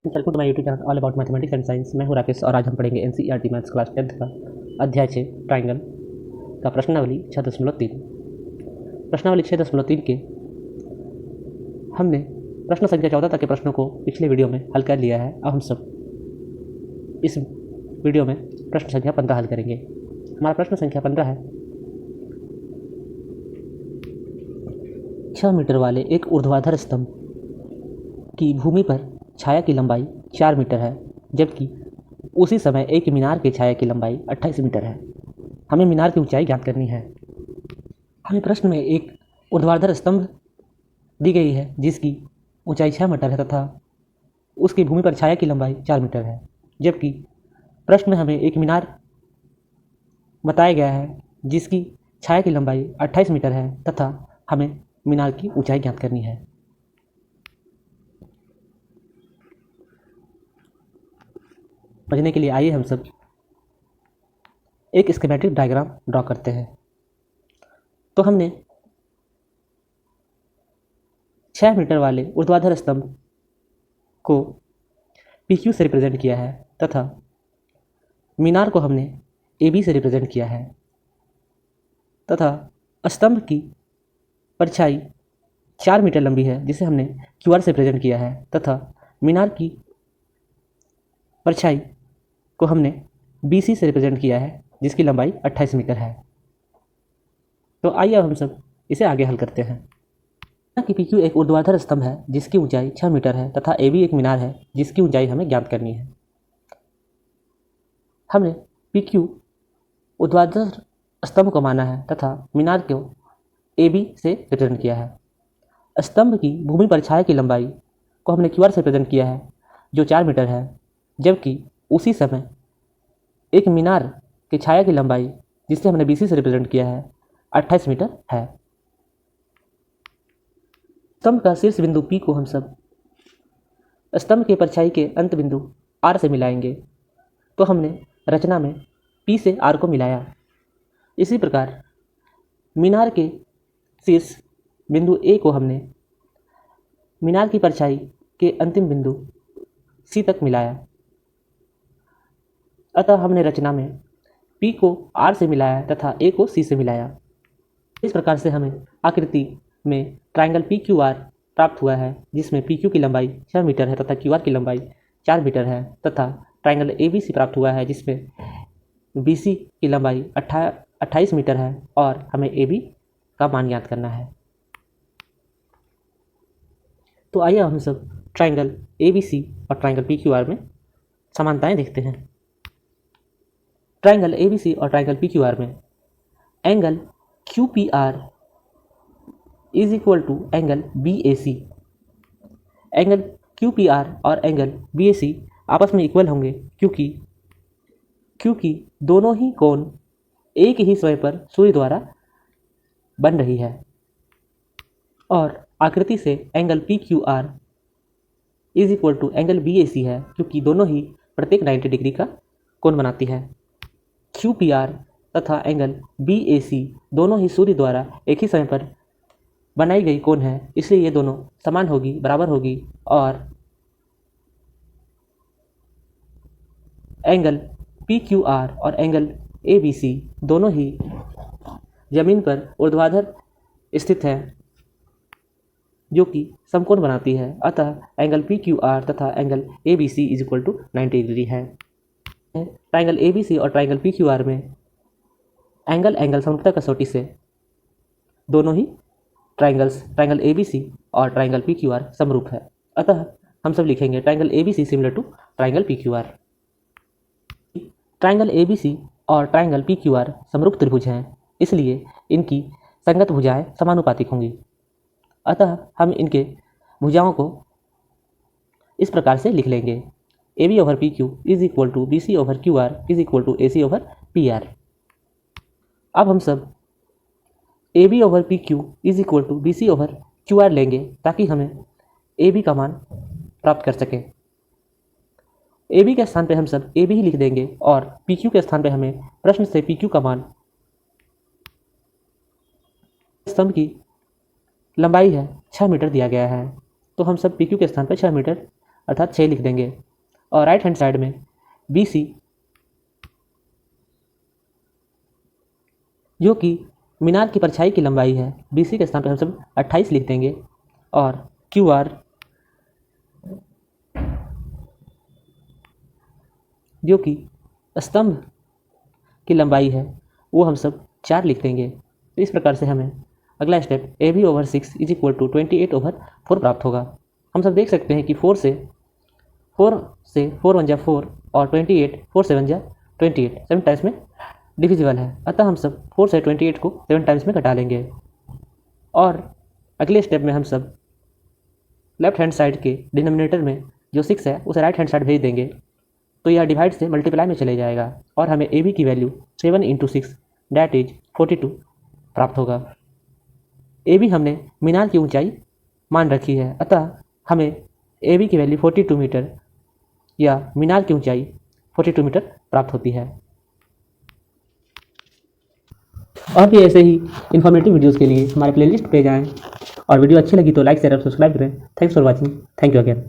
Welcome to my YouTube channel all about mathematics and science. मैं हूं राकेश और आज हम पढ़ेंगे एनसीईआरटी मैथ्स क्लास 10th का अध्याय 6 ट्राइंगल का प्रश्नावली 6.3। प्रश्नावली 6.3 के हमने प्रश्न संख्या 14 तक के प्रश्नों को पिछले वीडियो में हल कर लिया है। अब हम सब इस वीडियो में प्रश्न संख्या 15 हल करेंगे। हमारा प्रश्न संख्या 15 है, 6 मीटर वाले एक ऊर्ध्वाधर स्तंभ की भूमि पर छाया की लंबाई 4 मीटर है, जबकि उसी समय एक मीनार की छाया की लंबाई 28 मीटर है। हमें मीनार की ऊंचाई ज्ञात करनी है। हमें प्रश्न में एक ऊर्ध्वाधर स्तंभ दी गई है जिसकी ऊंचाई 6 मीटर है तथा उसकी भूमि पर छाया की लंबाई 4 मीटर है, जबकि प्रश्न में हमें एक मीनार बताया गया है जिसकी छाया की लंबाई 28 मीटर है तथा हमें मीनार की ऊंचाई ज्ञात करनी है। समझने के लिए आइए हम सब एक स्कीमेटिक डायग्राम ड्रॉ करते हैं। तो हमने 6 मीटर वाले ऊर्ध्वाधर स्तंभ को PQ से रिप्रेजेंट किया है तथा मीनार को हमने AB से रिप्रेजेंट किया है तथा स्तंभ की परछाई 4 मीटर लंबी है जिसे हमने QR से रिप्रेजेंट किया है तथा मीनार की परछाई को हमने BC से रिप्रेजेंट किया है जिसकी लंबाई 28 मीटर है। तो आइए अब हम सब इसे आगे हल करते हैं। कि PQ एक ऊर्ध्वाधर स्तंभ है जिसकी ऊंचाई 6 मीटर है तथा AB एक मीनार है जिसकी ऊंचाई हमें ज्ञात करनी है। हमने PQ ऊर्ध्वाधर स्तंभ को माना है तथा मीनार को AB से रिप्रेजेंट किया है। स्तंभ की भूमि पर छाया की लंबाई को हमने QR से रिप्रेजेंट किया है जो 4 मीटर है, जबकि उसी समय एक मीनार की छाया की लंबाई जिसे हमने BC से रिप्रेजेंट किया है 28 मीटर है। स्तंभ का शीर्ष बिंदु P को हम सब स्तंभ के परछाई के अंत बिंदु R से मिलाएंगे। तो हमने रचना में P से R को मिलाया। इसी प्रकार मीनार के शीर्ष बिंदु A को हमने मीनार की परछाई के अंतिम बिंदु C तक मिलाया। अतः हमने रचना में P को R से मिलाया तथा A को C से मिलाया। इस प्रकार से हमें आकृति में ट्राइंगल PQR प्राप्त हुआ है जिसमें PQ की लंबाई 6 मीटर है तथा QR की लंबाई 4 मीटर है तथा ट्राइंगल ABC प्राप्त हुआ है जिसमें BC की लंबाई 28 मीटर है और हमें AB का मान ज्ञात करना है। तो आइए हम सब ट्राइंगल ABC और ट्राइंगल PQR में समानताएं देखते हैं। ट्राइंगल ABC और ट्राइंगल PQR में angle QPR is equal to angle BAC। Angle QPR और एंगल BAC आपस में इक्वल होंगे क्योंकि दोनों ही कोण एक ही समय पर सूर्य द्वारा बन रही है और आकृति से angle PQR is equal to angle BAC है क्योंकि दोनों ही प्रत्येक 90 डिग्री का कोण बनाती है। QPR तथा एंगल BAC दोनों ही सूर्य द्वारा एक ही समय पर बनाई गई कोण है, इसलिए ये दोनों समान होगी, बराबर होगी और एंगल PQR और एंगल ABC दोनों ही जमीन पर ऊर्ध्वाधर स्थित है जो कि समकोण बनाती है। अतः एंगल PQR तथा angle ABC is equal to 90 degree है। ट्राइंगल ABC और ट्राइंगल PQR में एंगल समरूपता कसौटी से दोनों ही ट्राइंगल ABC और ट्राइंगल PQR समरूप है। अतः हम सब लिखेंगे triangle ABC similar to triangle PQR। Triangle ABC और ट्राइंगल PQR समरूप त्रिभुज हैं, इसलिए इनकी संगत भुजाएं समानुपातिक होंगी। अतः हम इनके भुजाओं को इस प्रकार से लिख लेंगे, AB over PQ is equal to BC over QR is equal to AC over PR। अब हम सब AB over PQ is equal to BC over QR लेंगे ताकि हमें AB का मान प्राप्त कर सकें। AB के स्थान पे हम सब AB ही लिख देंगे और PQ के स्थान पे हमें प्रश्न से PQ का मान, स्तंभ की लंबाई है 6 मीटर दिया गया है, तो हम सब PQ के स्थान पे 6 मीटर अर्थात 6 लिख देंगे। और राइट हैंड साइड में BC जो कि मीनार की परछाई की लंबाई है, BC के स्थान पर हम सब 28 लिख देंगे। और QR जो कि स्तंभ की लंबाई है वो हम सब 4 लिख देंगे। तो इस प्रकार से हमें अगला स्टेप AB/6 = 28/4 प्राप्त होगा। हम सब देख सकते हैं कि 4 से 4 1 जा 4 और 28 4 7 जा 28 7 टाइम्स में डिविजिबल है। अतः हम सब 4 से 28 को 7 टाइम्स में घटा लेंगे। और अगले स्टेप में हम सब लेफ्ट हैंड साइड के डिनोमिनेटर में जो 6 है उसे राइट हैंड साइड भेज देंगे, तो यह डिवाइड से मल्टीप्लाई में चले जाएगा और हमें AB की वैल्यू 7 × 6 दैट इज 42 प्राप्त होगा। AB हमने मीनार की ऊंचाई मान रखी है, अतः हमें AB की वैल्यू 42 मीटर या मीनार की ऊंचाई 42 मीटर प्राप्त होती है। और भी ऐसे ही इन्फॉर्मेटिव वीडियोस के लिए हमारे प्लेलिस्ट पे जाएं और वीडियो अच्छी लगी तो लाइक शेयर और सब्सक्राइब करें। Thanks for watching. Thank you again.